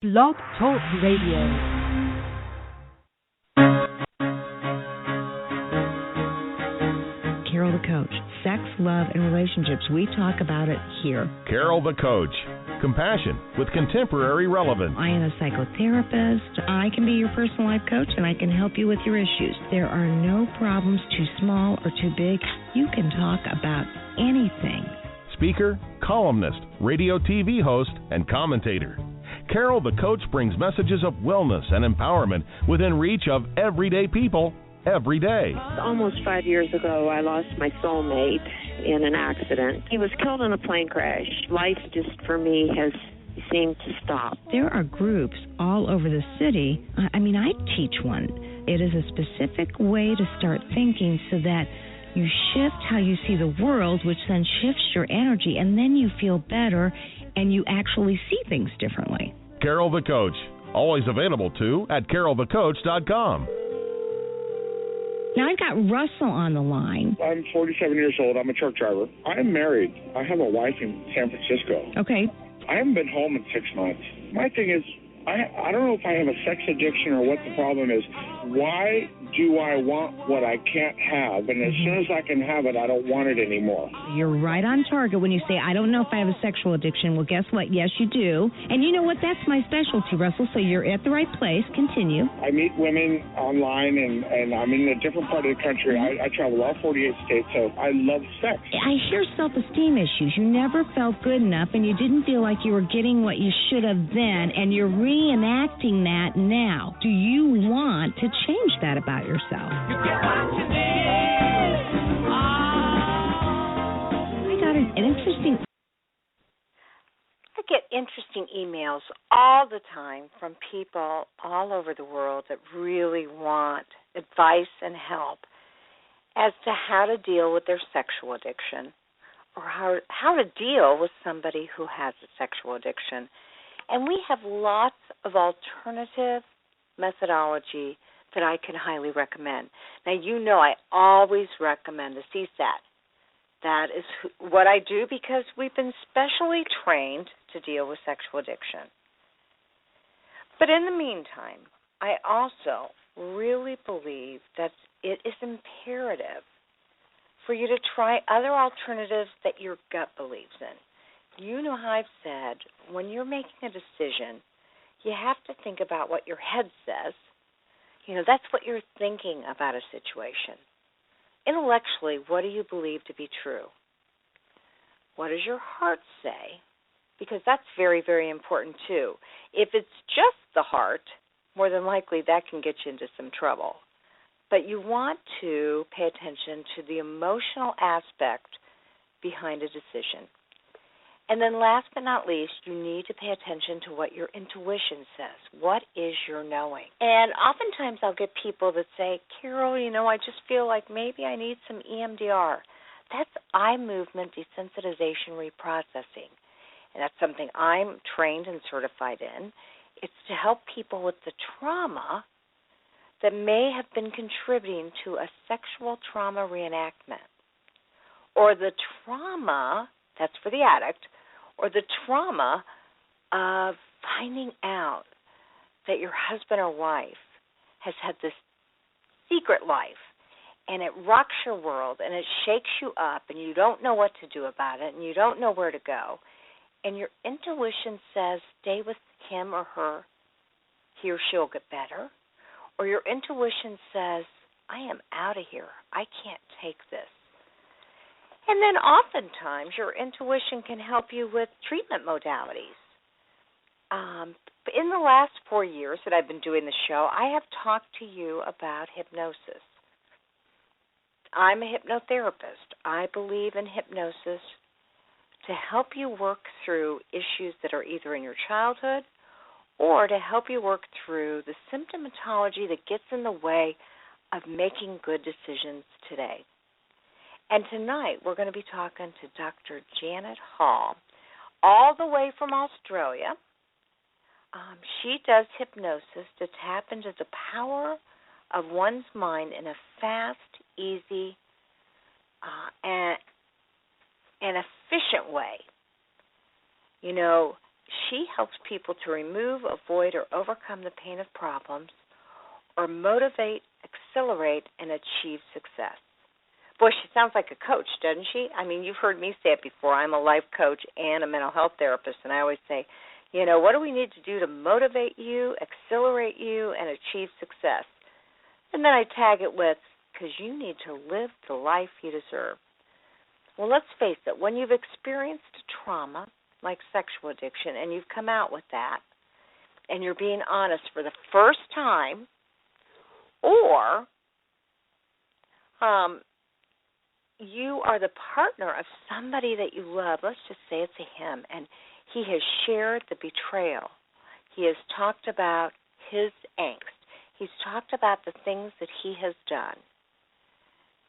Blog Talk Radio. Carol the Coach. Sex, love, and relationships. We talk about it here. Carol the Coach. Compassion with contemporary relevance. I am a psychotherapist. I can be your personal life coach, and I can help you with your issues. There are no problems too small or too big. You can talk about anything. Speaker, columnist, radio TV host, and commentator. Carol the Coach brings messages of wellness and empowerment within reach of everyday people every day. Almost 5 years ago, I lost my soulmate in an accident. He was killed in a plane crash. Life just, for me, has seemed to stop. There are groups all over the city. I teach one. It is a specific way to start thinking so that you shift how you see the world, which then shifts your energy, and then you feel better and you actually see things differently. Carol the Coach, always available too at carolthecoach.com. Now I've got Russell on the line. I'm 47 years old. I'm a truck driver. I am married. I have a wife in San Francisco. Okay. I haven't been home in 6 months. My thing is, I don't know if I have a sex addiction or what the problem is. Why do I want what I can't have? And as soon as I can have it, I don't want it anymore. You're right on target when you say, I don't know if I have a sexual addiction. Well, guess what? Yes, you do. And you know what? That's my specialty, Russell, so you're at the right place. Continue. I meet women online, and I'm in a different part of the country. I travel all 48 states, so I love sex. I hear self-esteem issues. You never felt good enough, and you didn't feel like you were getting what you should have then, and you're reenacting that now. Do you want to change that about yourself? You get what you need. I got an interesting... I get interesting emails all the time from people all over the world that really want advice and help as to how to deal with their sexual addiction or how to deal with somebody who has a sexual addiction. And we have lots of alternative methodology that I can highly recommend. Now, you know I always recommend the CSAT. That is what I do because we've been specially trained to deal with sexual addiction. But in the meantime, I also really believe that it is imperative for you to try other alternatives that your gut believes in. You know how I've said, when you're making a decision, you have to think about what your head says. You know, that's what you're thinking about a situation. Intellectually, what do you believe to be true? What does your heart say? Because that's very, very important too. If it's just the heart, more than likely that can get you into some trouble. But you want to pay attention to the emotional aspect behind a decision. And then last but not least, you need to pay attention to what your intuition says. What is your knowing? And oftentimes I'll get people that say, Carol, I just feel like maybe I need some EMDR. That's eye movement desensitization reprocessing. And that's something I'm trained and certified in. It's to help people with the trauma that may have been contributing to a sexual trauma reenactment. Or the trauma, that's for the addict, or the trauma of finding out that your husband or wife has had this secret life, and it rocks your world, and it shakes you up, and you don't know what to do about it, and you don't know where to go, and your intuition says stay with him or her, he or she'll get better, or your intuition says I am out of here, I can't take this. And then oftentimes your intuition can help you with treatment modalities. In the last 4 years that I've been doing the show, I have talked to you about hypnosis. I'm a hypnotherapist. I believe in hypnosis to help you work through issues that are either in your childhood or to help you work through the symptomatology that gets in the way of making good decisions today. And tonight we're going to be talking to Dr. Janet Hall, all the way from Australia. She does hypnosis to tap into the power of one's mind in a fast, easy, and efficient way. she helps people to remove, avoid, or overcome the pain of problems, or motivate, accelerate, and achieve success. Boy, she sounds like a coach, doesn't she? I mean, you've heard me say it before. I'm a life coach and a mental health therapist, and I always say, what do we need to do to motivate you, accelerate you, and achieve success? And then I tag it with, because you need to live the life you deserve. Well, let's face it, when you've experienced trauma, like sexual addiction, and you've come out with that, and you're being honest for the first time, or you are the partner of somebody that you love, let's just say it's a him, and he has shared the betrayal. He has talked about his angst. He's talked about the things that he has done.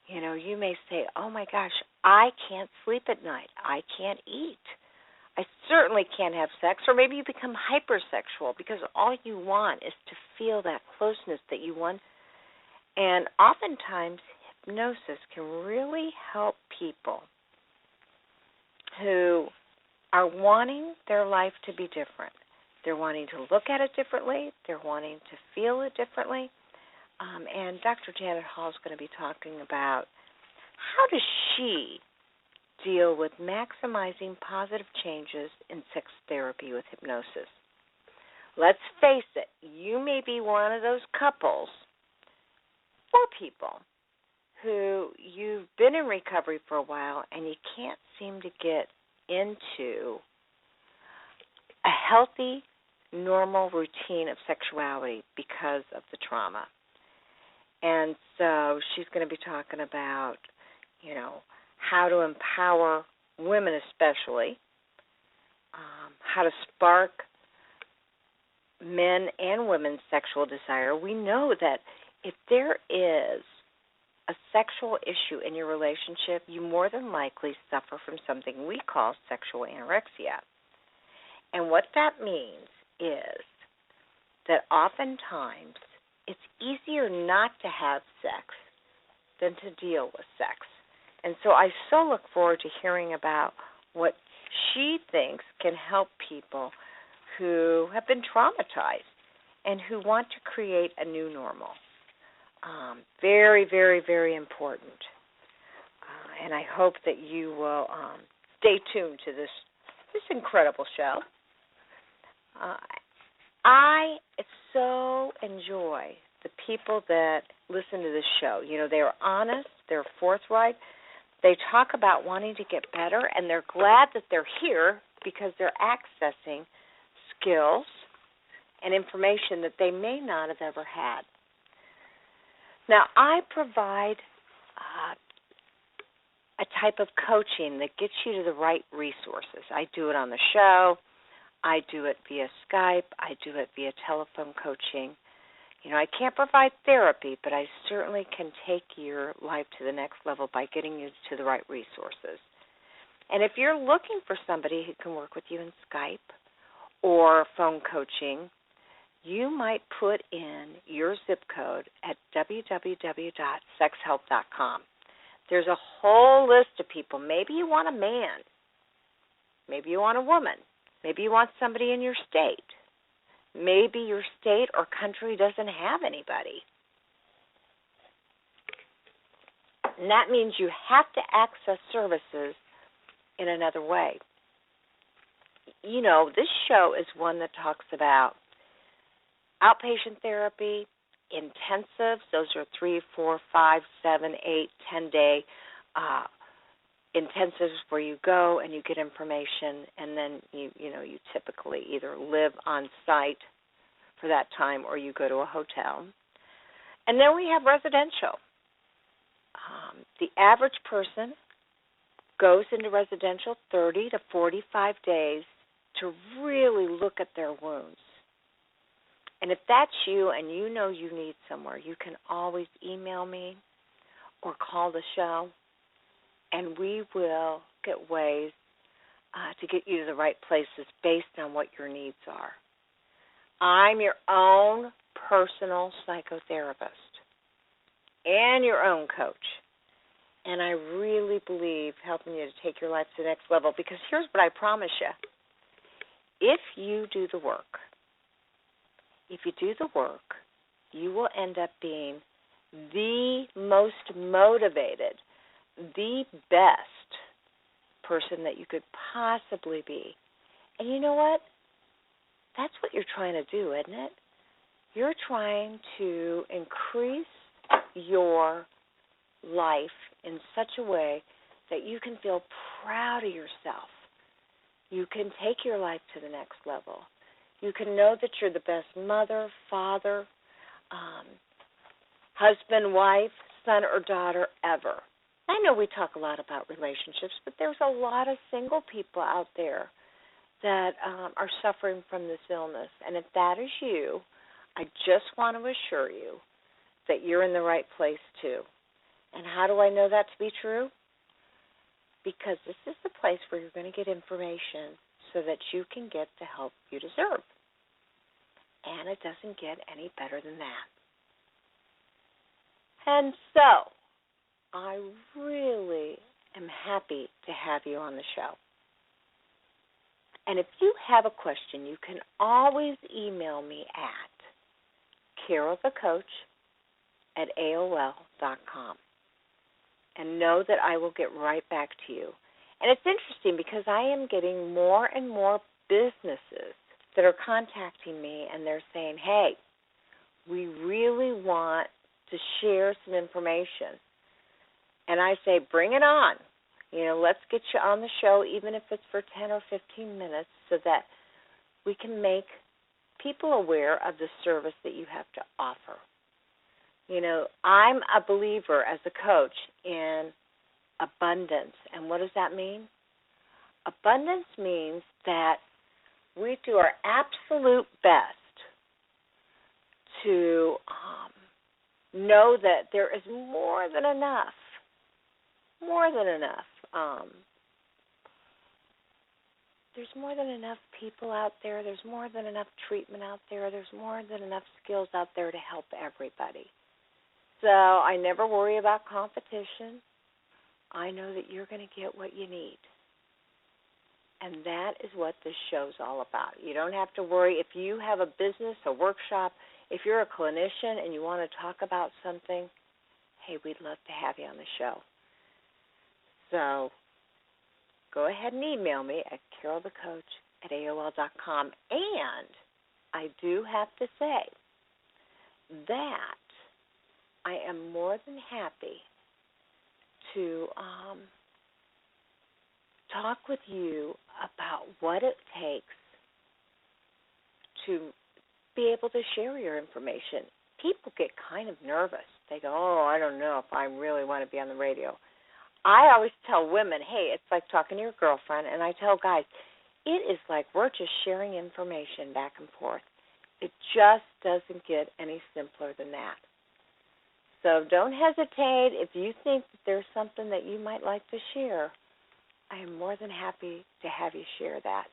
You may say, oh, my gosh, I can't sleep at night. I can't eat. I certainly can't have sex. Or maybe you become hypersexual because all you want is to feel that closeness that you want. And oftentimes, hypnosis can really help people who are wanting their life to be different. They're wanting to look at it differently. They're wanting to feel it differently. And Dr. Janet Hall is going to be talking about how does she deal with maximizing positive changes in sex therapy with hypnosis. Let's face it, you may be one of those couples or people who you've been in recovery for a while and you can't seem to get into a healthy, normal routine of sexuality because of the trauma. And so she's going to be talking about, how to empower women especially, how to spark men and women's sexual desire. We know that if there is a sexual issue in your relationship, you more than likely suffer from something we call sexual anorexia. And what that means is that oftentimes it's easier not to have sex than to deal with sex. And so I so look forward to hearing about what she thinks can help people who have been traumatized and who want to create a new normal. Very, very, very important. And I hope that you will stay tuned to this incredible show. I so enjoy the people that listen to this show. They're honest, they're forthright, they talk about wanting to get better, and they're glad that they're here because they're accessing skills and information that they may not have ever had. Now, I provide a type of coaching that gets you to the right resources. I do it on the show. I do it via Skype. I do it via telephone coaching. I can't provide therapy, but I certainly can take your life to the next level by getting you to the right resources. And if you're looking for somebody who can work with you in Skype or phone coaching, you might put in your zip code at www.sexhelp.com. There's a whole list of people. Maybe you want a man. Maybe you want a woman. Maybe you want somebody in your state. Maybe your state or country doesn't have anybody. And that means you have to access services in another way. This show is one that talks about outpatient therapy, intensives. Those are 3, 4, 5, 7, 8, 10-day intensives where you go and you get information, and then you typically either live on site for that time or you go to a hotel. And then we have residential. The average person goes into residential 30 to 45 days to really look at their wounds. And if that's you and you know you need somewhere, you can always email me or call the show, and we will get ways to get you to the right places based on what your needs are. I'm your own personal psychotherapist and your own coach, and I really believe helping you to take your life to the next level, because here's what I promise you. if you do the work, you will end up being the most motivated, the best person that you could possibly be. And you know what? That's what you're trying to do, isn't it? You're trying to increase your life in such a way that you can feel proud of yourself. You can take your life to the next level. You can know that you're the best mother, father, husband, wife, son, or daughter ever. I know we talk a lot about relationships, but there's a lot of single people out there that are suffering from this illness. And if that is you, I just want to assure you that you're in the right place too. And how do I know that to be true? Because this is the place where you're going to get information so that you can get the help you deserve. And it doesn't get any better than that. And so, I really am happy to have you on the show. And if you have a question, you can always email me at carolthecoach@aol.com. And know that I will get right back to you. And it's interesting because I am getting more and more businesses that are contacting me and they're saying, hey, we really want to share some information. And I say, bring it on. Let's get you on the show, even if it's for 10 or 15 minutes, so that we can make people aware of the service that you have to offer. I'm a believer as a coach in abundance. And what does that mean? Abundance means that we do our absolute best to know that there is more than enough. There's more than enough people out there. There's more than enough treatment out there. There's more than enough skills out there to help everybody. So I never worry about competition. I know that you're going to get what you need. And that is what this show's all about. You don't have to worry if you have a business, a workshop, if you're a clinician and you want to talk about something, hey, we'd love to have you on the show. So go ahead and email me at carolthecoach@aol.com. And I do have to say that I am more than happy to talk with you about what it takes to be able to share your information. People get kind of nervous. They go, oh, I don't know if I really want to be on the radio. I always tell women, hey, it's like talking to your girlfriend, and I tell guys, it is like we're just sharing information back and forth. It just doesn't get any simpler than that. So don't hesitate. If you think that there's something that you might like to share, I am more than happy to have you share that.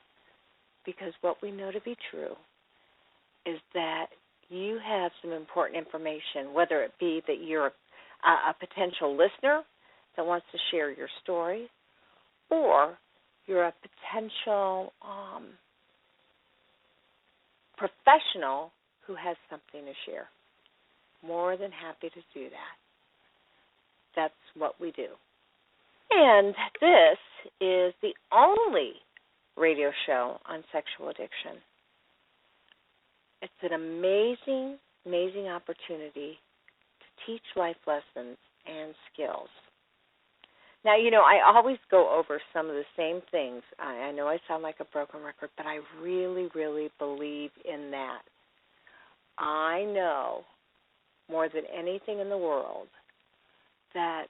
Because what we know to be true is that you have some important information, whether it be that you're a potential listener that wants to share your story, or you're a potential professional who has something to share. More than happy to do that. That's what we do. And this is the only radio show on sexual addiction. It's an amazing, amazing opportunity to teach life lessons and skills. Now, I always go over some of the same things. I know I sound like a broken record, but I really, really believe in that. I know more than anything in the world that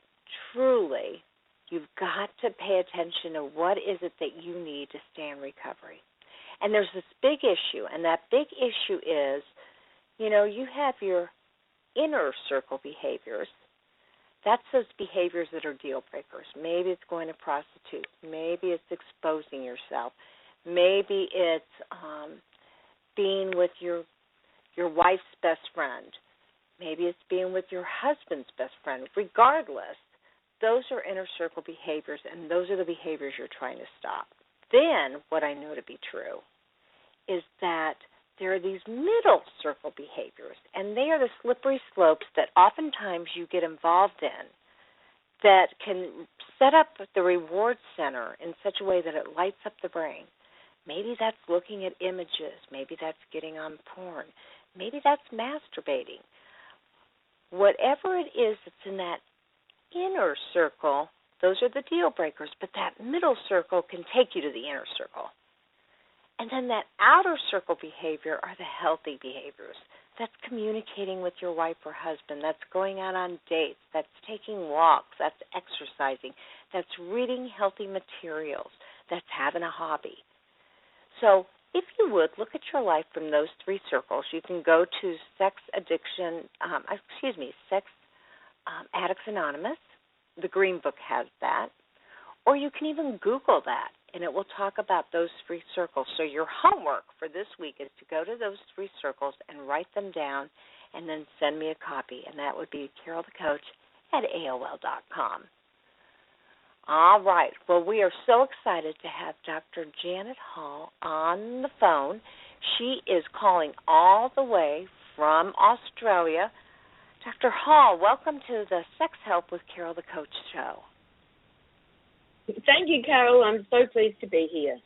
truly you've got to pay attention to what is it that you need to stay in recovery. And there's this big issue, and that big issue is, you have your inner circle behaviors. That's those behaviors that are deal breakers. Maybe it's going to prostitute. Maybe it's exposing yourself. Maybe it's being with your wife's best friend. Maybe it's being with your husband's best friend. Regardless, those are inner circle behaviors, and those are the behaviors you're trying to stop. Then what I know to be true is that there are these middle circle behaviors, and they are the slippery slopes that oftentimes you get involved in that can set up the reward center in such a way that it lights up the brain. Maybe that's looking at images. Maybe that's getting on porn. Maybe that's masturbating. Whatever it is that's in that inner circle, those are the deal breakers, but that middle circle can take you to the inner circle. And then that outer circle behavior are the healthy behaviors. That's communicating with your wife or husband. That's going out on dates. That's taking walks. That's exercising. That's reading healthy materials. That's having a hobby. So if you would, look at your life from those three circles. You can go to Sex Addicts Anonymous. The Green Book has that. Or you can even Google that, and it will talk about those three circles. So your homework for this week is to go to those three circles and write them down and then send me a copy, and that would be carolthecoach@AOL.com. All right. Well, we are so excited to have Dr. Janet Hall on the phone. She is calling all the way from Australia. Dr. Hall, welcome to the Sex Help with Carol the Coach show. Thank you, Carol. I'm so pleased to be here.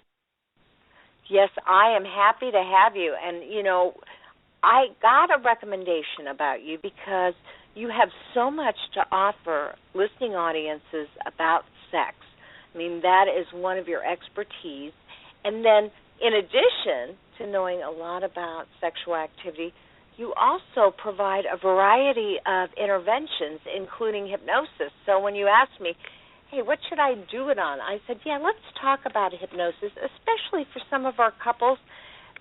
Yes, I am happy to have you. And, you know, I got a recommendation about you because you have so much to offer listening audiences about sex. I mean, that is one of your expertise. And then, in addition to knowing a lot about sexual activity, you also provide a variety of interventions, including hypnosis. So when you asked me, hey, what should I do it on? I said, yeah, let's talk about hypnosis, especially for some of our couples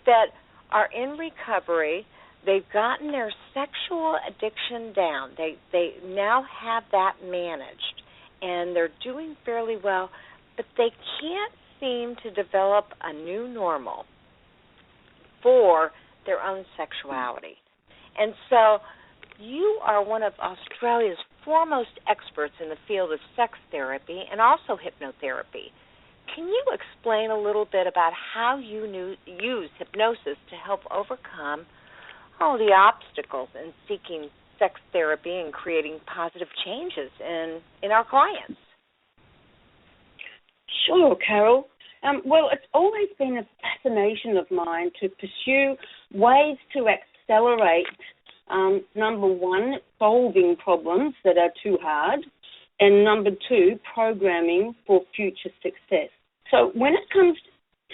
that are in recovery. They've gotten their sexual addiction down. They now have that managed, and they're doing fairly well, but they can't seem to develop a new normal for their own sexuality. And so you are one of Australia's foremost experts in the field of sex therapy and also hypnotherapy. Can you explain a little bit about how you use hypnosis to help overcome all the obstacles in seeking sex therapy and creating positive changes in our clients? Sure, Carol. Well, it's always been a fascination of mine to pursue ways to accelerate, number one, solving problems that are too hard, and number two, programming for future success. So when it comes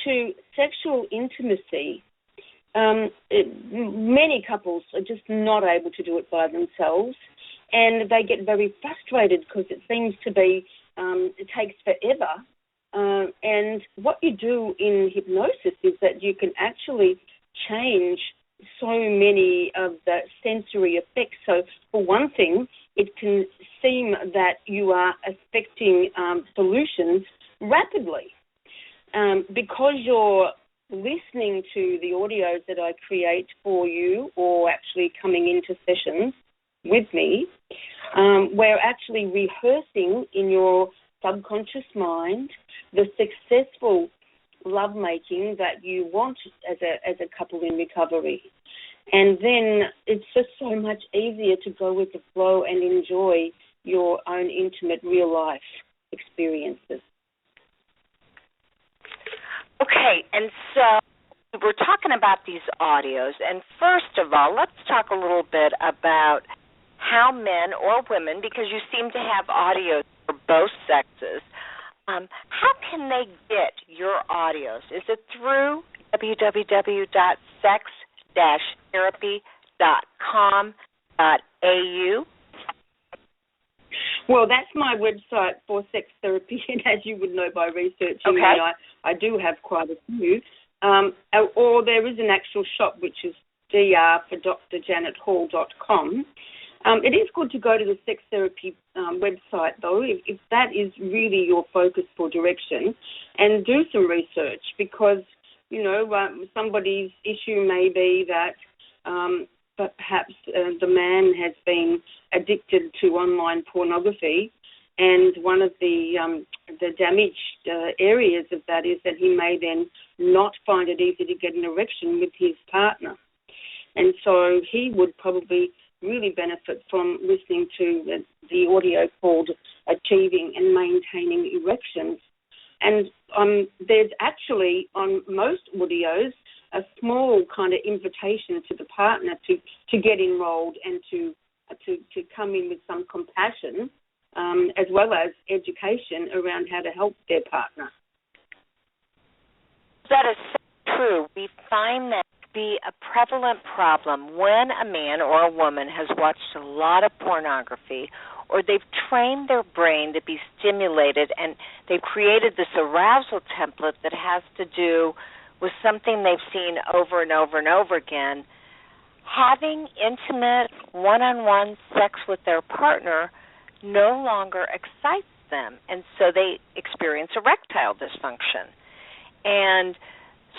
to sexual intimacy, many couples are just not able to do it by themselves, and they get very frustrated because it seems to be, it takes forever. And what you do in hypnosis is that you can actually change so many of the sensory effects. So for one thing, it can seem that you are affecting solutions rapidly. Because you're listening to the audios that I create for you or actually coming into sessions with me, we're actually rehearsing in your subconscious mind the successful lovemaking that you want as a couple in recovery. And then it's just so much easier to go with the flow and enjoy your own intimate real life experiences. Okay, and so we're talking about these audios, and first of all, let's talk a little bit about how men or women, because you seem to have audios for both sexes, how can they get your audios? Is it through www.sextherapy.com.au? Well, that's my website for sex therapy, and as you would know by researching me, I do have quite a few. Or there is an actual shop, which is dr for drjanethall.com. It is good to go to the sex therapy website, though, if that is really your focus for direction, and do some research because, you know, somebody's issue may be that perhaps the man has been addicted to online pornography, and one of the the damaged areas of that is that he may then not find it easy to get an erection with his partner. And so he would probably really benefit from listening to the audio called Achieving and Maintaining Erections. And there's actually, on most audios, a small kind of invitation to the partner to get enrolled and to come in with some compassion, as well as education around how to help their partner. That is so true. We find that to be a prevalent problem when a man or a woman has watched a lot of pornography, or they've trained their brain to be stimulated and they've created this arousal template that has to do with something they've seen over and over and over again. Having intimate, one-on-one sex with their partner no longer excites them, and so they experience erectile dysfunction. And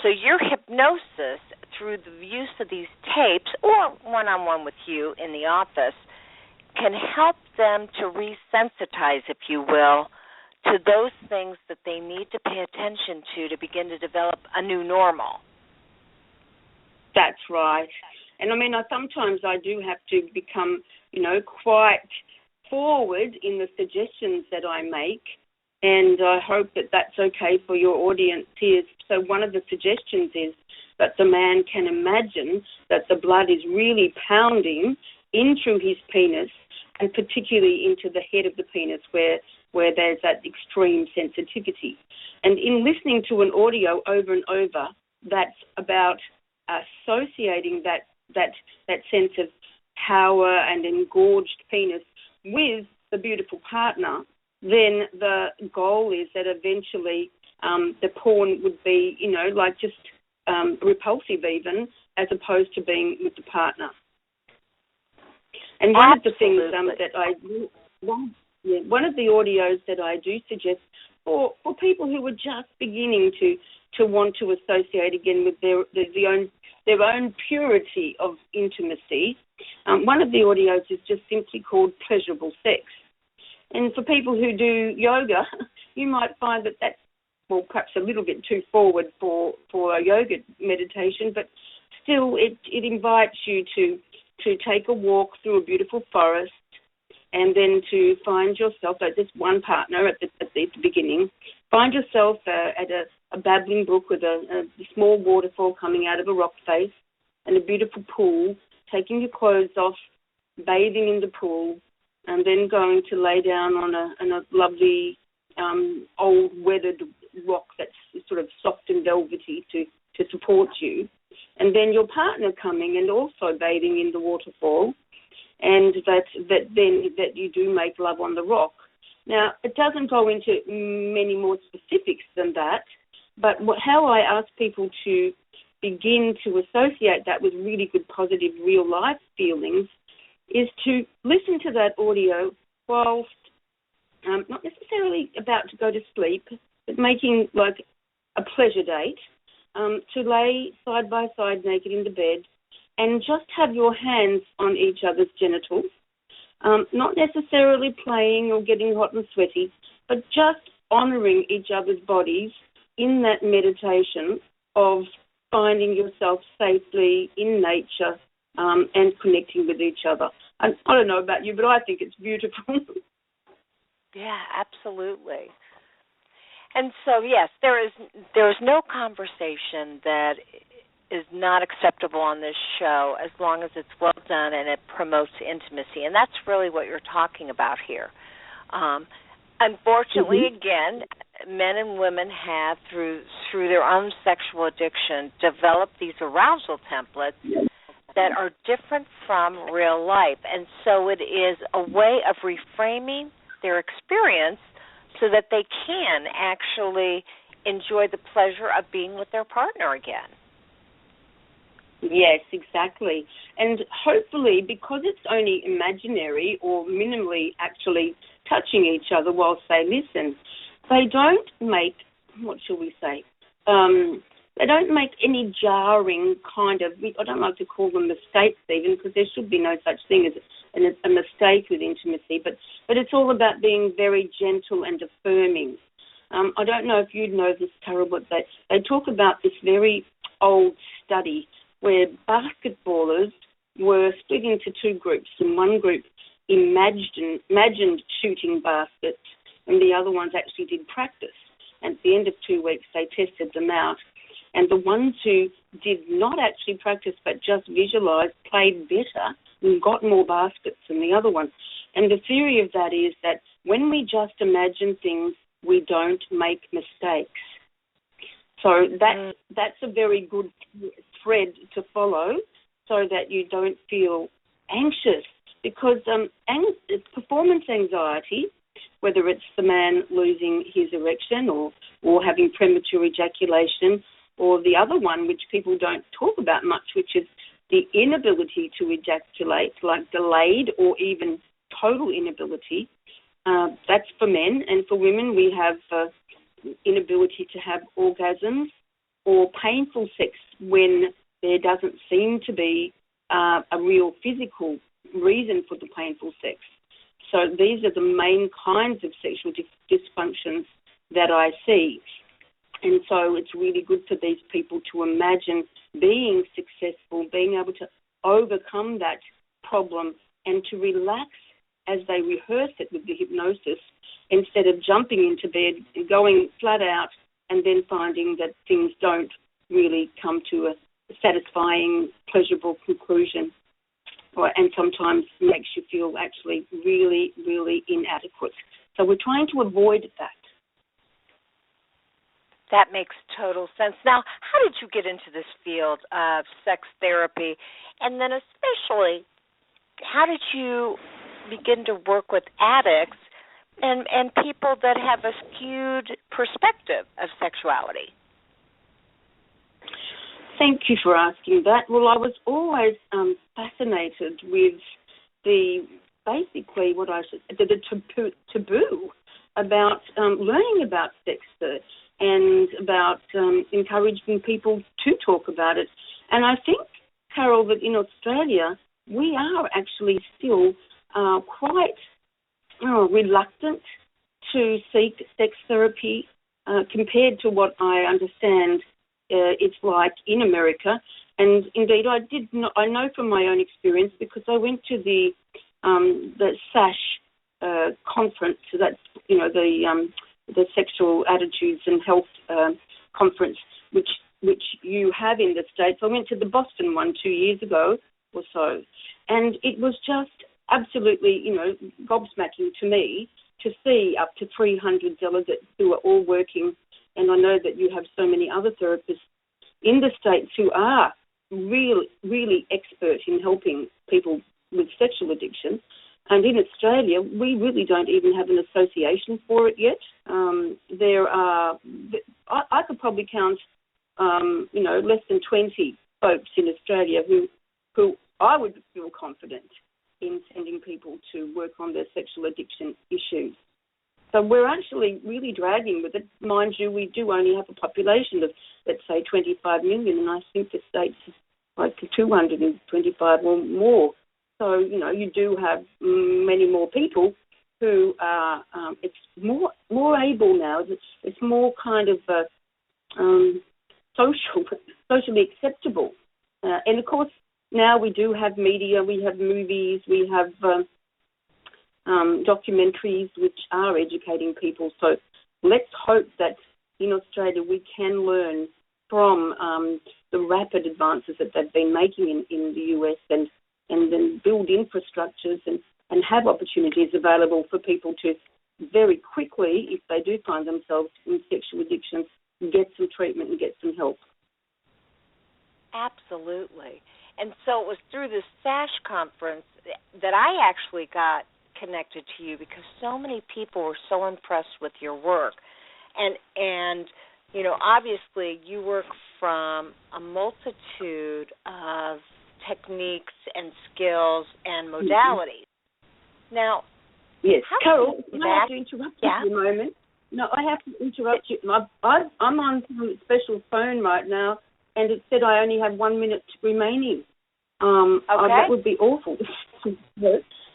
so your hypnosis, through the use of these tapes or one-on-one with you in the office, can help them to resensitize, if you will, to those things that they need to pay attention to begin to develop a new normal. That's right. And sometimes I do have to become, quite forward in the suggestions that I make, and I hope that that's okay for your audience here. So one of the suggestions is that the man can imagine that the blood is really pounding in through his penis, and particularly into the head of the penis where there's that extreme sensitivity. And in listening to an audio over and over, that's about associating that sense of power and engorged penis with the beautiful partner, then the goal is that eventually the porn would be, just repulsive even, as opposed to being with the partner. And one Absolutely. of the things one of the audios that I do suggest for people who are just beginning to want to associate again with their own purity of intimacy, one of the audios is just simply called Pleasurable Sex. And for people who do yoga, you might find that that's, perhaps a little bit too forward for a yoga meditation, but still it invites you to take a walk through a beautiful forest, and then to find yourself at this one partner at the beginning, find yourself at a babbling brook with a small waterfall coming out of a rock face and a beautiful pool, taking your clothes off, bathing in the pool, and then going to lay down on a lovely old weathered rock that's sort of soft and velvety to support you. And then your partner coming and also bathing in the waterfall, and that you do make love on the rock. Now, it doesn't go into many more specifics than that, but how I ask people to begin to associate that with really good, positive, real-life feelings is to listen to that audio whilst not necessarily about to go to sleep, but making like a pleasure date, to lay side by side naked in the bed and just have your hands on each other's genitals, not necessarily playing or getting hot and sweaty, but just honouring each other's bodies in that meditation of finding yourself safely in nature and connecting with each other. And I don't know about you, but I think it's beautiful. Yeah, absolutely. And so, yes, there is no conversation that is not acceptable on this show as long as it's well done and it promotes intimacy. And that's really what you're talking about here. Unfortunately, again, men and women have, through their own sexual addiction, developed these arousal templates that are different from real life. And so it is a way of reframing their experience so that they can actually enjoy the pleasure of being with their partner again. Yes, exactly. And hopefully, because it's only imaginary or minimally actually touching each other whilst they listen, they don't make, what shall we say, they don't make any jarring kind of, I don't like to call them mistakes even, because there should be no such thing as a mistake with intimacy, but it's all about being very gentle and affirming. I don't know if you'd know this, Carol, but they talk about this very old study where basketballers were split into two groups, and one group imagined shooting baskets, and the other ones actually did practice. And at the end of 2 weeks, they tested them out. And the ones who did not actually practice but just visualised played better and got more baskets than the other ones. And the theory of that is that when we just imagine things, we don't make mistakes. So that's a very good thread to follow so that you don't feel anxious. Because performance anxiety, whether it's the man losing his erection or having premature ejaculation, or the other one, which people don't talk about much, which is the inability to ejaculate, like delayed or even total inability, that's for men. And for women, we have inability to have orgasms or painful sex when there doesn't seem to be a real physical reason for the painful sex. So these are the main kinds of sexual dysfunctions that I see. And so it's really good for these people to imagine being successful, being able to overcome that problem and to relax as they rehearse it with the hypnosis instead of jumping into bed and going flat out and then finding that things don't really come to a satisfying, pleasurable conclusion. And sometimes makes you feel actually really, really inadequate. So we're trying to avoid that. That makes total sense. Now, how did you get into this field of sex therapy? And then especially, how did you begin to work with addicts and people that have a skewed perspective of sexuality? Thank you for asking that. Well, I was always fascinated with the taboo about learning about sex and about encouraging people to talk about it. And I think, Carol, that in Australia we are actually still quite reluctant to seek sex therapy compared to what I understand it's like in America. And indeed, I know from my own experience because I went to the SASH conference. So that's the Sexual Attitudes and Health conference, which you have in the States. I went to the Boston one 2 years ago or so, and it was just absolutely, gobsmacking to me to see up to 300 delegates who are all working. And I know that you have so many other therapists in the States who are really, really expert in helping people with sexual addiction. And in Australia, we really don't even have an association for it yet. I could probably count, less than 20 folks in Australia who I would feel confident in sending people to work on their sexual addiction issues. So we're actually really dragging with it. Mind you, we do only have a population of, let's say, 25 million, and I think the States is like 225 or more. So, you do have many more people who are, it's more able now. It's more kind of socially acceptable. And, of course, now we do have media, we have movies, we have documentaries which are educating people. So let's hope that in Australia we can learn from the rapid advances that they've been making in the US and then build infrastructures and have opportunities available for people to very quickly, if they do find themselves in sexual addictions, get some treatment and get some help. Absolutely. And so it was through the SASH conference that I actually got connected to you because so many people were so impressed with your work. And obviously you work from a multitude of techniques and skills and modalities. Now, yes, Carol, I have to interrupt you for a moment. No, I have to interrupt you. I'm on some special phone right now, and it said I only have 1 minute remaining. Okay. That would be awful.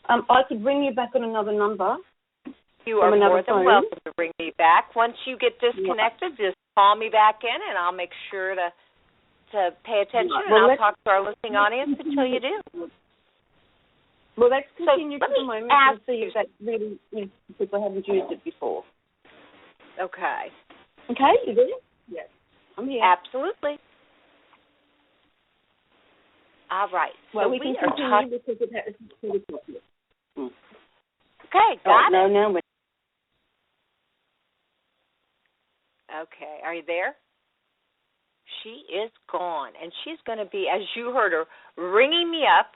I could bring you back on another number. You are more than welcome to bring me back. Once you get disconnected, just call me back in, and I'll make sure to pay attention, and I'll talk to our listening audience until you do. Well, let's continue for the moment and see if that really, people haven't used it before. Okay. Okay, you there? Yes. I'm here. Absolutely. All right. Well, so we can continue because it has. Okay, got it. No. Okay, are you there? She is gone, and she's going to be, as you heard her, ringing me up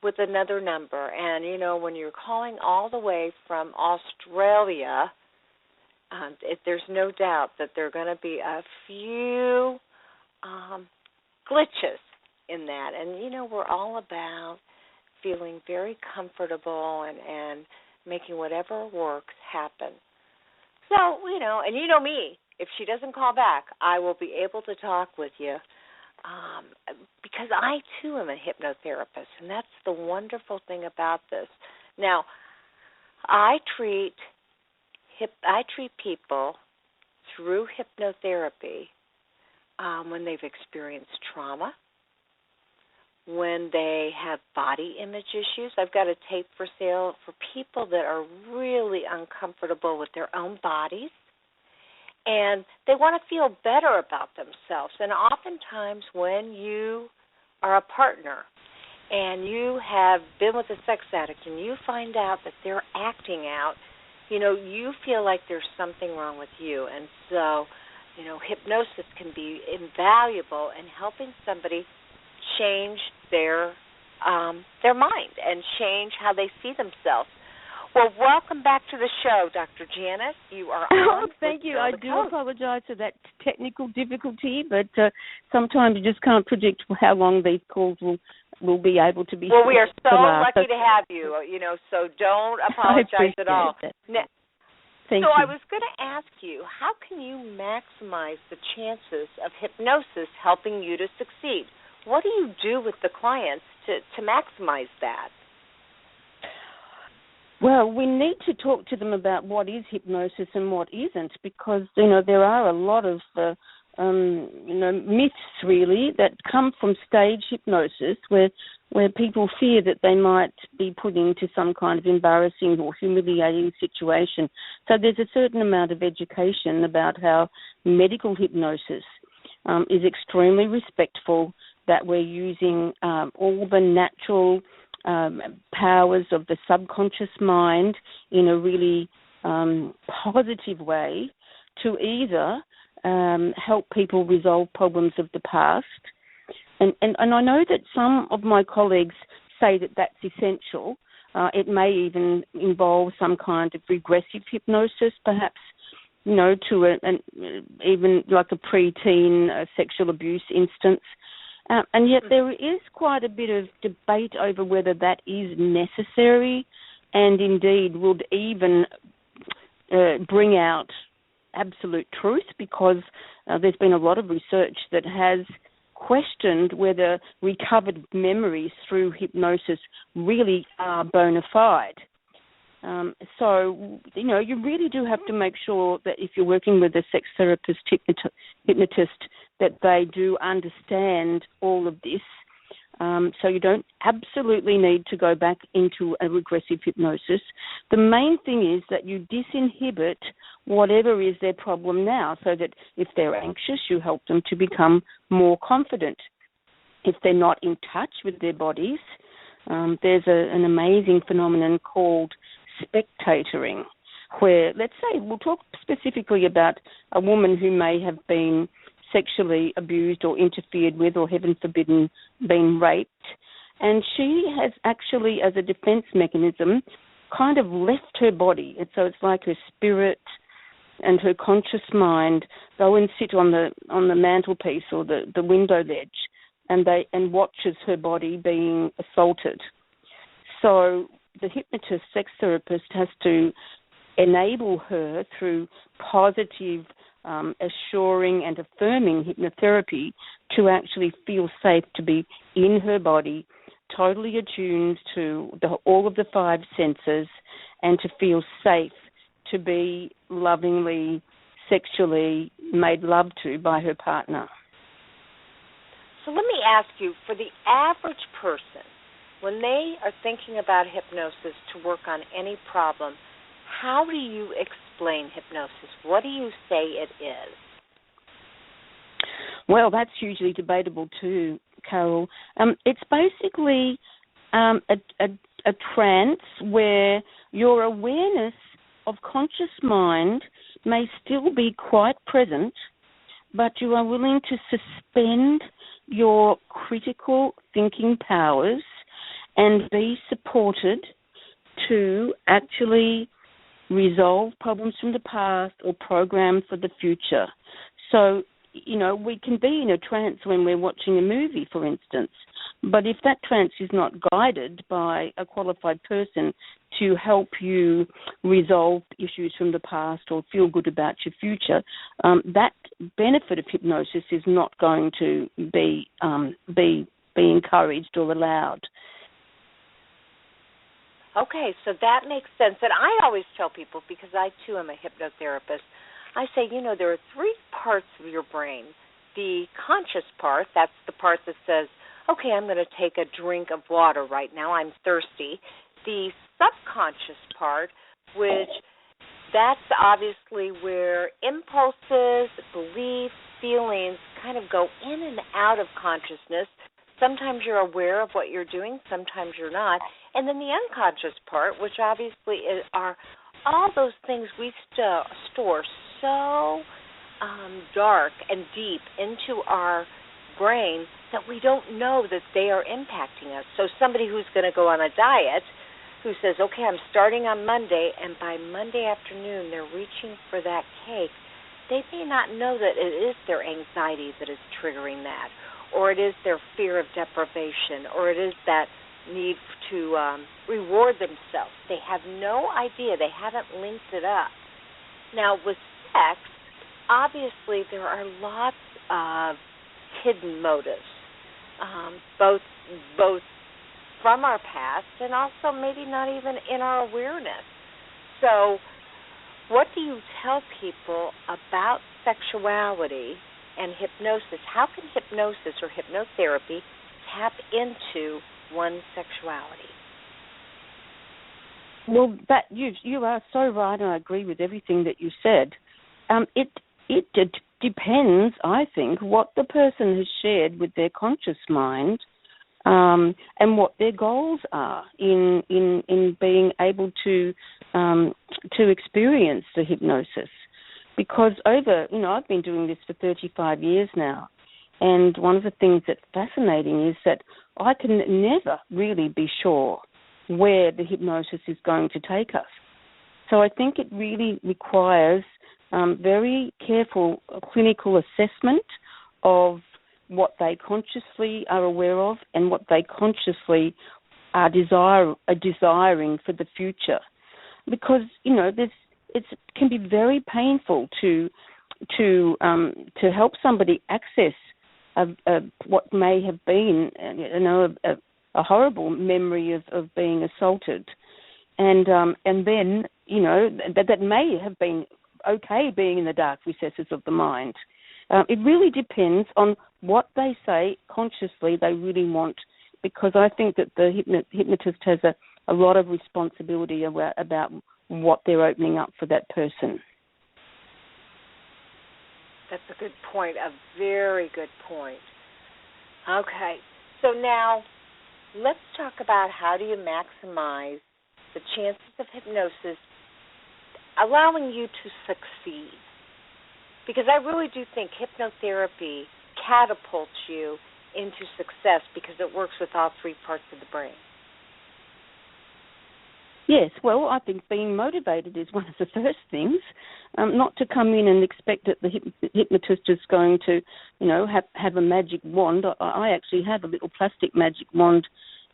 with another number. And, when you're calling all the way from Australia, there's no doubt that there are going to be a few glitches in that. And, we're all about feeling very comfortable and making whatever works happen. So, and you know me, if she doesn't call back, I will be able to talk with you because I, too, am a hypnotherapist, and that's the wonderful thing about this. Now, I treat people through hypnotherapy when they've experienced trauma, when they have body image issues. I've got a tape for sale for people that are really uncomfortable with their own bodies, and they want to feel better about themselves. And oftentimes when you are a partner and you have been with a sex addict and you find out that they're acting out, you feel like there's something wrong with you. And so, hypnosis can be invaluable in helping somebody change their mind and change how they see themselves. Well, welcome back to the show, Dr. Janice. You are on. Thank you. I do apologize for that technical difficulty, but sometimes you just can't predict how long these calls will be able to be. Well, we are so lucky to have you, so don't apologize at all. Thank you. I was going to ask you, how can you maximize the chances of hypnosis helping you to succeed? What do you do with the clients to maximize that? Well, we need to talk to them about what is hypnosis and what isn't, because, there are a lot of, myths, really, that come from stage hypnosis where people fear that they might be put into some kind of embarrassing or humiliating situation. So there's a certain amount of education about how medical hypnosis is extremely respectful, that we're using all the natural powers of the subconscious mind in a really positive way to either help people resolve problems of the past. And I know that some of my colleagues say that that's essential. It may even involve some kind of regressive hypnosis, perhaps, to even like a preteen sexual abuse instance. And yet there is quite a bit of debate over whether that is necessary and indeed would even bring out absolute truth, because there's been a lot of research that has questioned whether recovered memories through hypnosis really are bona fide. So, you really do have to make sure that if you're working with a sex therapist, hypnotist, that they do understand all of this. So you don't absolutely need to go back into a regressive hypnosis. The main thing is that you disinhibit whatever is their problem now, so that if they're anxious, you help them to become more confident. If they're not in touch with their bodies, there's an amazing phenomenon called spectatoring, where, let's say, we'll talk specifically about a woman who may have been sexually abused or interfered with, or heaven forbid, been raped, and she has actually, as a defense mechanism, kind of left her body. And so it's like her spirit and her conscious mind go and sit on the mantelpiece or the window ledge, and watches her body being assaulted. So the hypnotist, sex therapist, has to enable her through positive, assuring and affirming hypnotherapy to actually feel safe to be in her body, totally attuned to all of the five senses, and to feel safe to be lovingly, sexually made love to by her partner. So let me ask you, for the average person, when they are thinking about hypnosis to work on any problem, how do you explain hypnosis? What do you say it is? Well, that's usually debatable too, Carol. It's basically a trance where your awareness of conscious mind may still be quite present, but you are willing to suspend your critical thinking powers and be supported to actually resolve problems from the past or program for the future. So, we can be in a trance when we're watching a movie, for instance, but if that trance is not guided by a qualified person to help you resolve issues from the past or feel good about your future, that benefit of hypnosis is not going to be encouraged or allowed. Okay, so that makes sense. And I always tell people, because I, too, am a hypnotherapist, I say, there are three parts of your brain. The conscious part, that's the part that says, okay, I'm going to take a drink of water right now, I'm thirsty. The subconscious part, which that's obviously where impulses, beliefs, feelings kind of go in and out of consciousness. Sometimes you're aware of what you're doing, sometimes you're not. And then the unconscious part, which obviously are all those things we store so dark and deep into our brain that we don't know that they are impacting us. So somebody who's going to go on a diet who says, okay, I'm starting on Monday, and by Monday afternoon they're reaching for that cake, they may not know that it is their anxiety that is triggering that, or it is their fear of deprivation, or it is that need to reward themselves. They have no idea. They haven't linked it up. Now, with sex, obviously there are lots of hidden motives, both from our past and also maybe not even in our awareness. So what do you tell people about sexuality and hypnosis? How can hypnosis or hypnotherapy tap into one's sexuality? Well, that you are so right, and I agree with everything that you said. It depends, I think, what the person has shared with their conscious mind, and what their goals are in being able to experience the hypnosis. Because I've been doing this for 35 years now, and one of the things that's fascinating is that I can never really be sure where the hypnosis is going to take us. So I think it really requires very careful clinical assessment of what they consciously are aware of and what they consciously are desiring for the future. Because, it can be very painful to help somebody access what may have been, a horrible memory of being assaulted, and then that may have been okay being in the dark recesses of the mind. It really depends on what they say consciously they really want, because I think that the hypnotist has a lot of responsibility about what they're opening up for that person. That's a good point, a very good point. Okay, so now let's talk about how do you maximize the chances of hypnosis allowing you to succeed. Because I really do think hypnotherapy catapults you into success because it works with all three parts of the brain. Yes, well, I think being motivated is one of the first things. Not to come in and expect that the hypnotist is going to, have a magic wand. I actually have a little plastic magic wand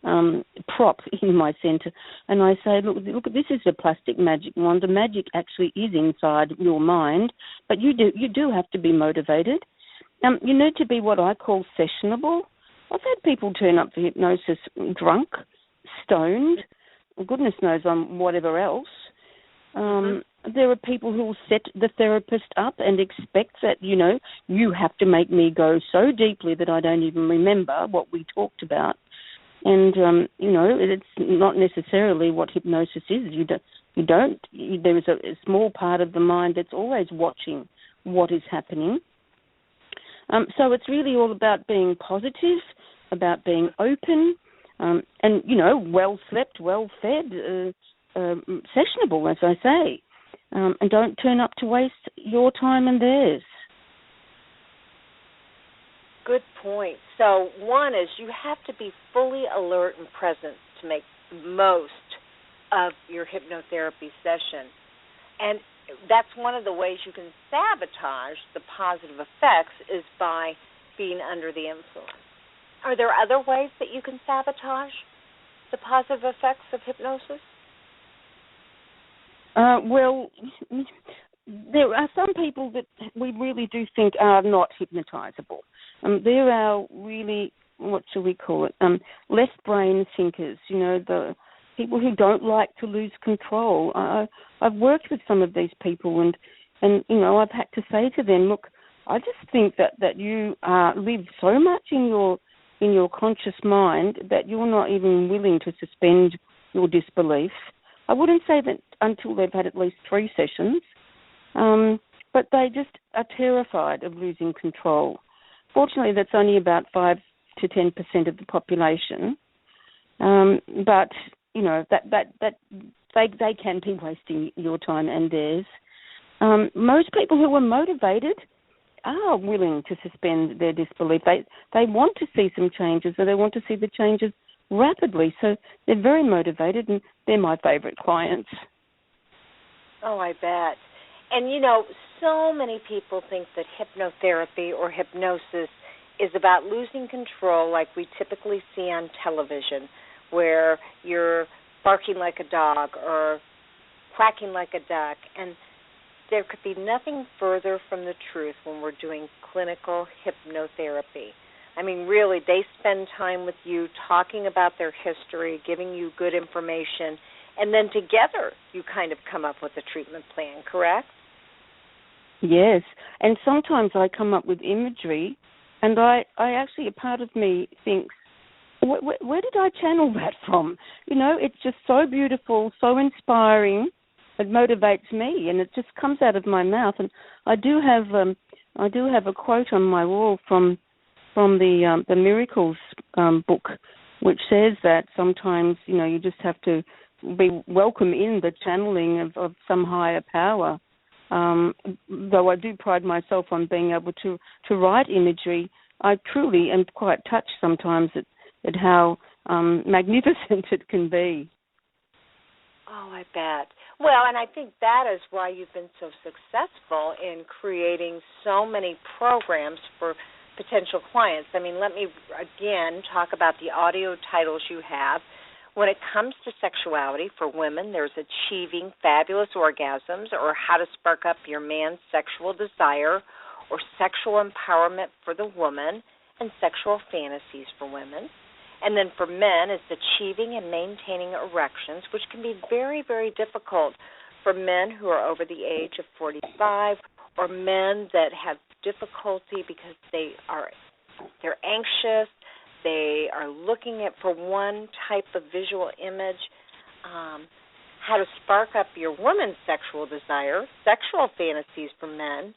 prop in my centre, and I say, look, this is a plastic magic wand. The magic actually is inside your mind, but you do have to be motivated. You need to be what I call sessionable. I've had people turn up for hypnosis drunk, stoned, goodness knows on whatever else. there are people who will set the therapist up and expect that, you have to make me go so deeply that I don't even remember what we talked about. And, it's not necessarily what hypnosis is. There is a small part of the mind that's always watching what is happening. So it's really all about being positive, about being open, and, well slept, well fed, sessionable, as I say. And don't turn up to waste your time and theirs. Good point. So one is you have to be fully alert and present to make the most of your hypnotherapy session. And that's one of the ways you can sabotage the positive effects is by being under the influence. Are there other ways that you can sabotage the positive effects of hypnosis? Well, there are some people that we really do think are not hypnotizable. There are really, what shall we call it, less brain thinkers, the people who don't like to lose control. I've worked with some of these people and I've had to say to them, look, I just think that you live so much in your conscious mind that you're not even willing to suspend your disbelief. I wouldn't say that until they've had at least 3 sessions, but they just are terrified of losing control. Fortunately, that's only about 5 to 10% of the population, but that they can be wasting your time and theirs. Most people who are motivated are willing to suspend their disbelief. They want to see some changes, or they want to see the changes rapidly. So they're very motivated, and they're my favorite clients. Oh, I bet. And, so many people think that hypnotherapy or hypnosis is about losing control like we typically see on television, where you're barking like a dog or quacking like a duck. And there could be nothing further from the truth when we're doing clinical hypnotherapy. I mean, really, they spend time with you talking about their history, giving you good information, and then together you kind of come up with a treatment plan, correct? Yes, and sometimes I come up with imagery, and I actually, a part of me thinks, where did I channel that from? It's just so beautiful, so inspiring. It motivates me, and it just comes out of my mouth. And I do have a quote on my wall from the Miracles book, which says that sometimes you just have to be welcome in the channeling of some higher power. Though I do pride myself on being able to write imagery, I truly am quite touched sometimes at how magnificent it can be. Oh, I bet. Well, and I think that is why you've been so successful in creating so many programs for potential clients. I mean, let me again talk about the audio titles you have. When it comes to sexuality for women, there's Achieving Fabulous Orgasms, or How to Spark Up Your Man's Sexual Desire, or Sexual Empowerment for the Woman, and Sexual Fantasies for Women. And then for men, it's Achieving and Maintaining Erections, which can be very, very difficult for men who are over the age of 45, or men that have difficulty because they're anxious. They are looking for one type of visual image. How to Spark Up Your Woman's Sexual Desire, Sexual Fantasies for Men,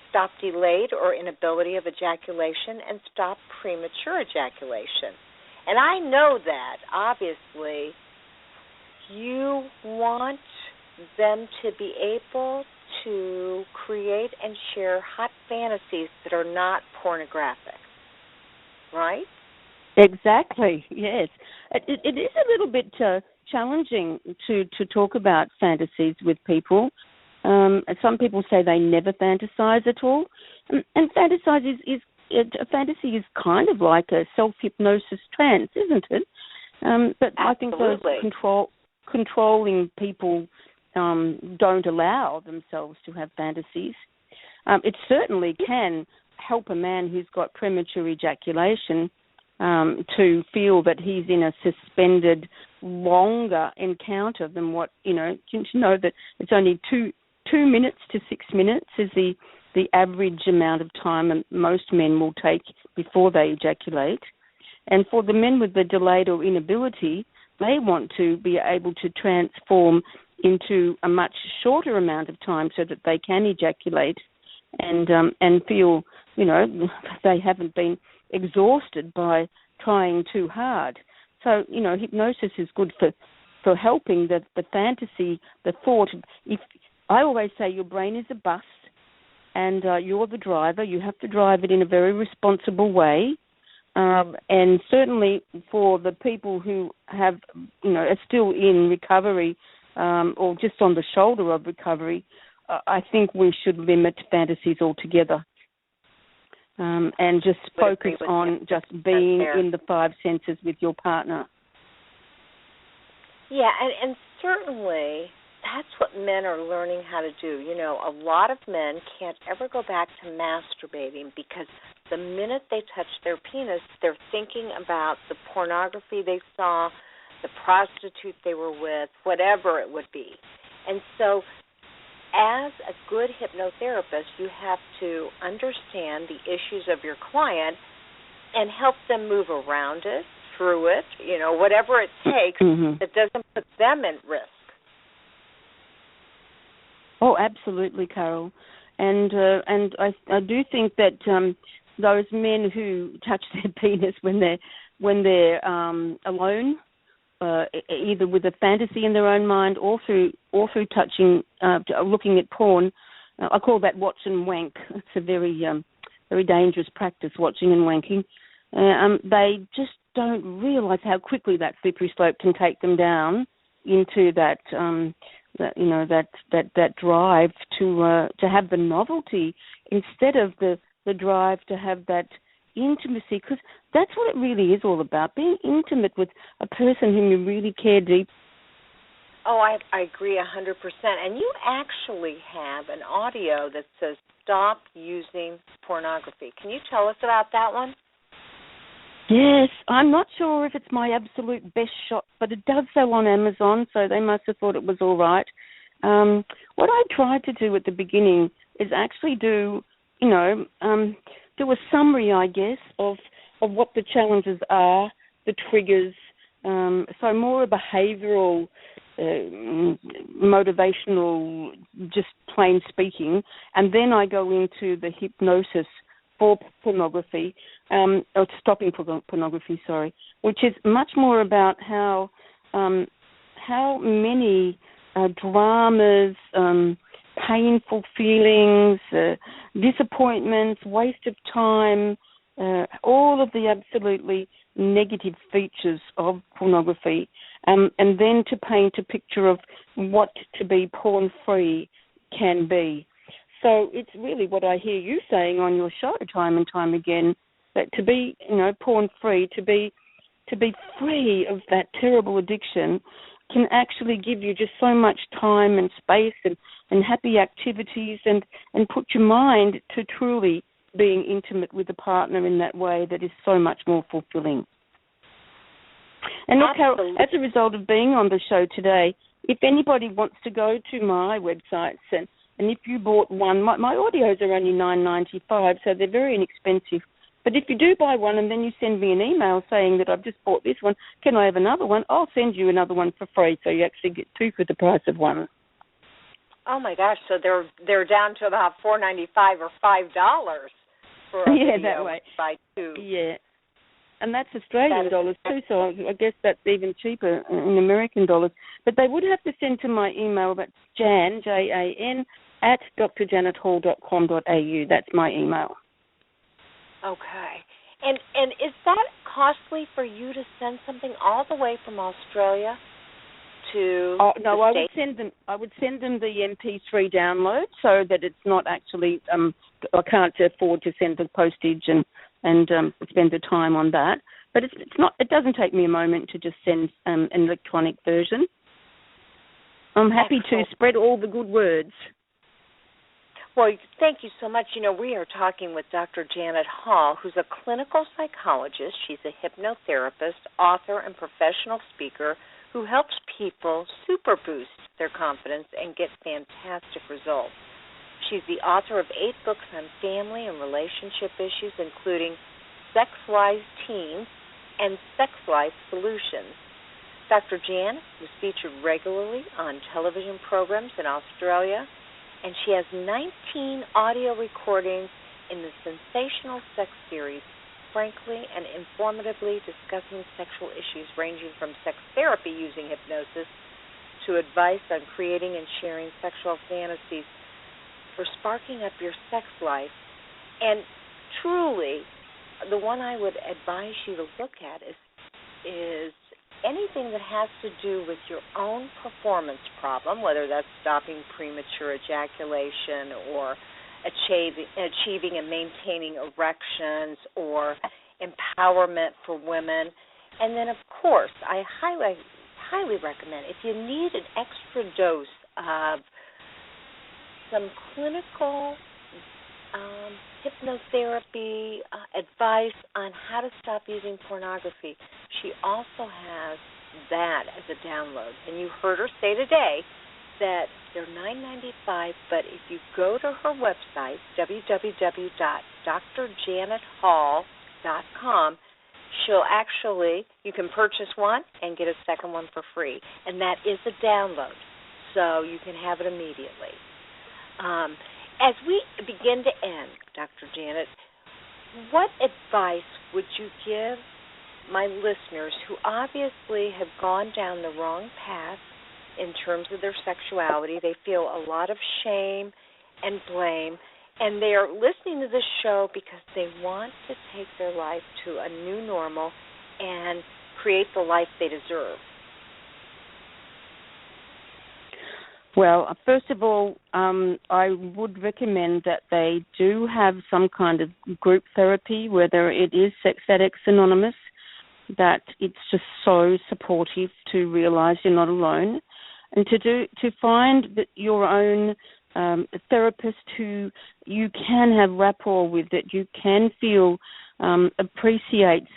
Stop Delayed or Inability of Ejaculation, and Stop Premature Ejaculation. And I know that, obviously, you want them to be able to create and share hot fantasies that are not pornographic, right? Exactly, yes. It is a little bit challenging to talk about fantasies with people. Some people say they never fantasize at all. And fantasize a fantasy is kind of like a self-hypnosis trance, isn't it? But Absolutely. I think those controlling people don't allow themselves to have fantasies. It certainly can help a man who's got premature ejaculation to feel that he's in a suspended, longer encounter than what, to know that it's only 2 2 minutes to 6 minutes is the average amount of time most men will take before they ejaculate. And for the men with the delayed or inability, they want to be able to transform into a much shorter amount of time so that they can ejaculate and feel, they haven't been exhausted by trying too hard. So, hypnosis is good for helping the fantasy, the thought. If I always say your brain is a bus and you're the driver, you have to drive it in a very responsible way. And certainly for the people who have, are still in recovery or just on the shoulder of recovery, I think we should limit fantasies altogether and just focus on just being in the five senses with your partner. Yeah, and certainly that's what men are learning how to do. A lot of men can't ever go back to masturbating because the minute they touch their penis, they're thinking about the pornography they saw, the prostitute they were with, whatever it would be. And so as a good hypnotherapist, you have to understand the issues of your client and help them move around it, through it, whatever it takes that doesn't put them at risk. Oh, absolutely, Carol. And I do think that those men who touch their penis when they're alone, either with a fantasy in their own mind or through touching, looking at porn, I call that watch and wank. It's a very very dangerous practice, watching and wanking. They just don't realise how quickly that slippery slope can take them down into that drive to have the novelty instead of the drive to have that intimacy, because that's what it really is all about, being intimate with a person whom you really care deep. Oh, I agree 100%. And you actually have an audio that says, "Stop using pornography." Can you tell us about that one? Yes, I'm not sure if it's my absolute best shot, but it does sell on Amazon, so they must have thought it was all right. What I tried to do at the beginning is actually do a summary, I guess, of what the challenges are, the triggers, so more a behavioural, motivational, just plain speaking, and then I go into the hypnosis for pornography, or stopping pornography, which is much more about how many dramas, painful feelings, disappointments, waste of time, all of the absolutely negative features of pornography, and then to paint a picture of what to be porn-free can be. So it's really what I hear you saying on your show time and time again, that to be, porn-free, to be free of that terrible addiction can actually give you just so much time and space and happy activities and put your mind to truly being intimate with a partner in that way that is so much more fulfilling. And look, Carol, as a result of being on the show today, if anybody wants to go to my websites and if you bought one, my audios are only $9.95, so they're very inexpensive. But if you do buy one and then you send me an email saying that I've just bought this one, can I have another one? I'll send you another one for free, so you actually get two for the price of one. Oh my gosh! So they're down to about $4.95 or $5 for a video that way. Buy two. Yeah, and that's Australian dollars too. So I guess that's even cheaper in American dollars. But they would have to send to my email. That's Jan, Jan, at drjanethall.com.au. That's my email. Okay. And is that costly for you to send something all the way from Australia to no, I would send them the MP3 download so that it's not actually I can't afford to send the postage and spend the time on that. But it's not. It doesn't take me a moment to just send an electronic version. I'm happy to spread all the good words. Well, thank you so much. We are talking with Dr. Janet Hall, who's a clinical psychologist. She's a hypnotherapist, author, and professional speaker who helps people super boost their confidence and get fantastic results. She's the author of 8 books on family and relationship issues, including Sex Wise Teens and Sex Life Solutions. Dr. Jan was featured regularly on television programs in Australia, and she has 19 audio recordings in the sensational sex series, frankly and informatively discussing sexual issues ranging from sex therapy using hypnosis to advice on creating and sharing sexual fantasies for sparking up your sex life. And truly, the one I would advise you to look at is anything that has to do with your own performance problem, whether that's stopping premature ejaculation or achieving and maintaining erections or empowerment for women. And then, of course, I highly recommend, if you need an extra dose of some clinical hypnotherapy advice on how to stop using pornography, she also has that as a download. And you heard her say today that they're $9.95, but if you go to her website, www.drjanethall.com, you can purchase one and get a second one for free. And that is a download, so you can have it immediately. As we begin to end, Dr. Janet, what advice would you give my listeners who obviously have gone down the wrong path in terms of their sexuality? They feel a lot of shame and blame, and they are listening to this show because they want to take their life to a new normal and create the life they deserve. Well, first of all, I would recommend that they do have some kind of group therapy, whether it is Sex Addicts Anonymous, that it's just so supportive to realize you're not alone, and to find that your own therapist who you can have rapport with, that you can feel appreciates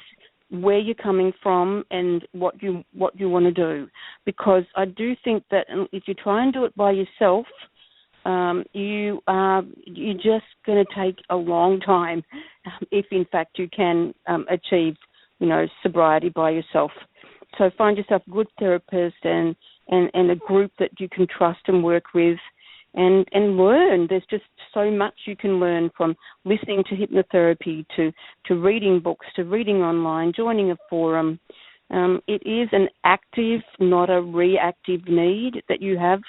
where you're coming from and what you want to do. Because I do think that if you try and do it by yourself, you're just going to take a long time if in fact you can achieve, sobriety by yourself. So find yourself a good therapist and a group that you can trust and work with. And learn. There's just so much you can learn, from listening to hypnotherapy to reading books, to reading online, joining a forum. It is an active, not a reactive need that you have.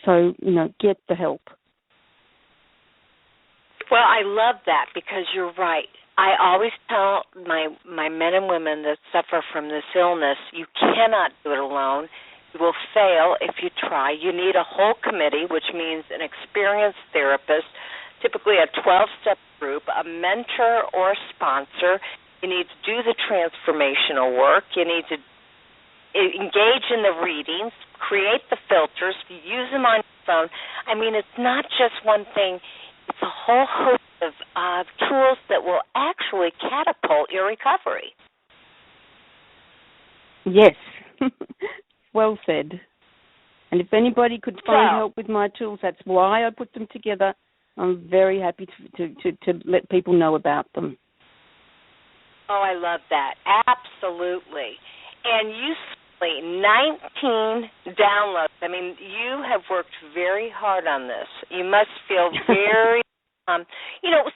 So get the help. Well, I love that, because you're right. I always tell my men and women that suffer from this illness, you cannot do it alone. You will fail if you try. You need a whole committee, which means an experienced therapist, typically a 12-step group, a mentor or a sponsor. You need to do the transformational work. You need to engage in the readings, create the filters, use them on your phone. I mean, it's not just one thing. It's a whole host of tools that will actually catapult your recovery. Yes. Well said. And if anybody could find help with my tools, that's why I put them together. I'm very happy to let people know about them. Oh, I love that. Absolutely. And you 19 downloads. I mean, you have worked very hard on this. You must feel very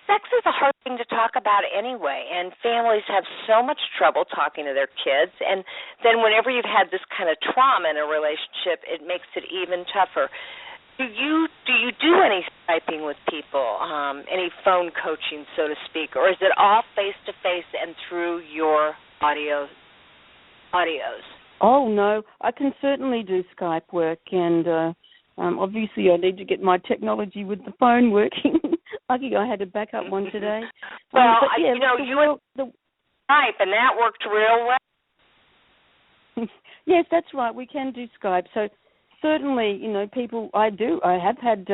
sex is a hard thing to talk about anyway, and families have so much trouble talking to their kids. And then whenever you've had this kind of trauma in a relationship, it makes it even tougher. Do you do any Skyping with people, any phone coaching, so to speak, or is it all face-to-face and through your audios? Oh, no, I can certainly do Skype work, and obviously I need to get my technology with the phone working. Lucky I had a backup one today. Well, you Skype, and that worked real well. Yes, that's right. We can do Skype. So certainly, people, I have had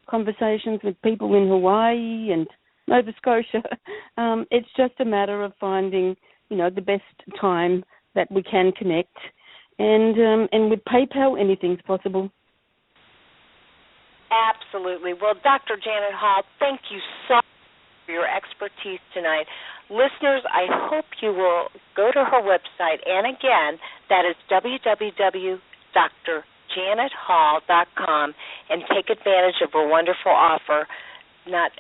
conversations with people in Hawaii and Nova Scotia. It's just a matter of finding, the best time that we can connect. And with PayPal, anything's possible. Absolutely. Well, Dr. Janet Hall, thank you so much for your expertise tonight. Listeners, I hope you will go to her website, and again, that is www.drjanethall.com, and take advantage of her wonderful offer, not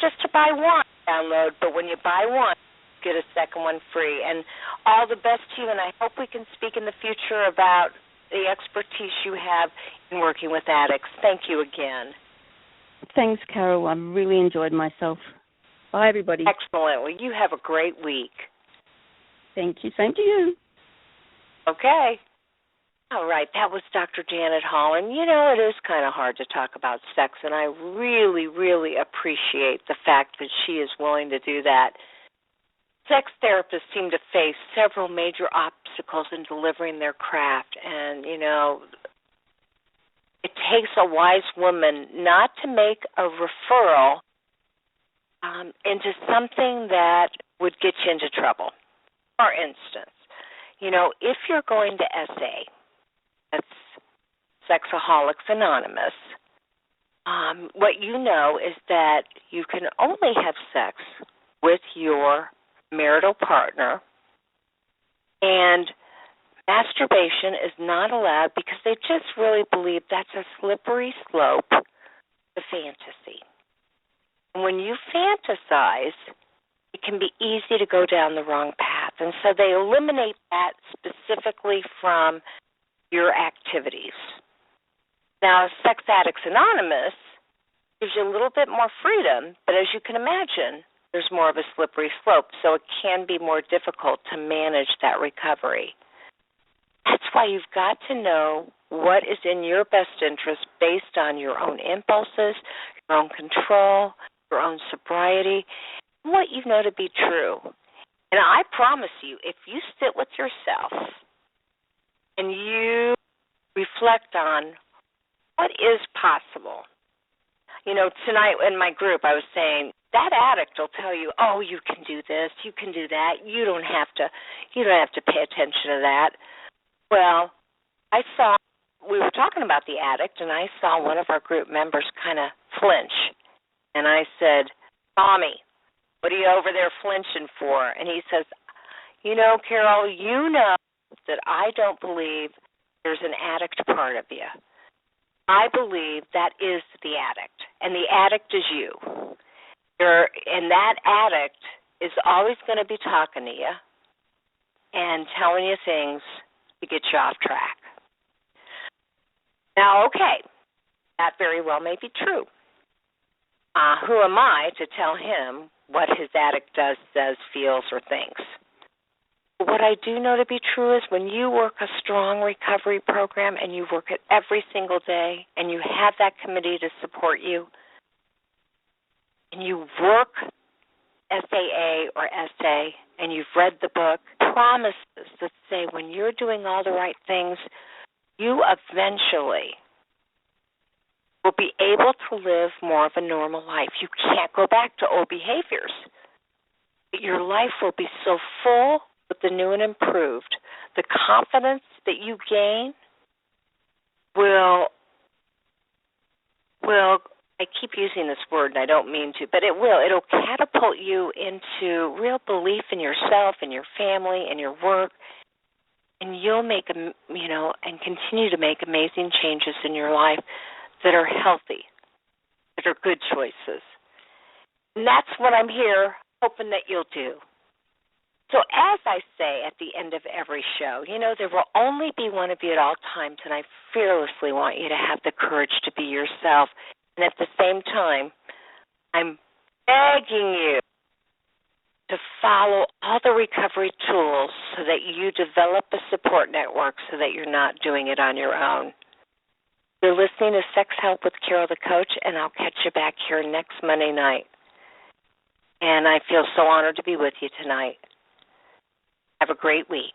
just to buy one download, but when you buy one, get a second one free. And all the best to you, and I hope we can speak in the future about the expertise you have in working with addicts. Thank you again. Thanks, Carol. I really enjoyed myself. Bye, everybody. Excellent. Well, you have a great week. Thank you. Same to you. Okay. All right. That was Dr. Janet Hall. And, you know, it is kind of hard to talk about sex, and I really, really appreciate the fact that she is willing to do that. Sex therapists seem to face several major obstacles in delivering their craft, and, you know, it takes a wise woman not to make a referral into something that would get you into trouble. For instance, you know, if you're going to SA, that's Sexaholics Anonymous, what you know is that you can only have sex with your marital partner, and masturbation is not allowed because they just really believe that's a slippery slope to fantasy. And when you fantasize, it can be easy to go down the wrong path, and so they eliminate that specifically from your activities. Now, Sex Addicts Anonymous gives you a little bit more freedom, but as you can imagine, there's more of a slippery slope, so it can be more difficult to manage that recovery. That's why you've got to know what is in your best interest based on your own impulses, your own control, your own sobriety, and what you know to be true. And I promise you, if you sit with yourself and you reflect on what is possible. You know, tonight in my group I was saying, that addict will tell you, oh, you can do this, you can do that, you don't have to pay attention to that. Well, we were talking about the addict, and I saw one of our group members kind of flinch. And I said, Tommy, what are you over there flinching for? And he says, you know, Carol, you know that I don't believe there's an addict part of you. I believe that is the addict, and the addict is you. And that addict is always going to be talking to you and telling you things to get you off track. Now, okay, that very well may be true. Who am I to tell him what his addict does, says, feels, or thinks? What I do know to be true is when you work a strong recovery program and you work it every single day and you have that committee to support you and you work SAA or SA and you've read the book, promises that say when you're doing all the right things, you eventually will be able to live more of a normal life. You can't go back to old behaviors. But your life will be so full with the new and improved. The confidence that you gain will I keep using this word and I don't mean to, but it'll catapult you into real belief in yourself and your family and your work, and you'll make, and continue to make amazing changes in your life that are healthy, that are good choices. And that's what I'm here hoping that you'll do. So as I say at the end of every show, there will only be one of you at all times, and I fearlessly want you to have the courage to be yourself. And at the same time, I'm begging you to follow all the recovery tools so that you develop a support network so that you're not doing it on your own. You're listening to Sex Help with Carol the Coach, and I'll catch you back here next Monday night. And I feel so honored to be with you tonight. Have a great week.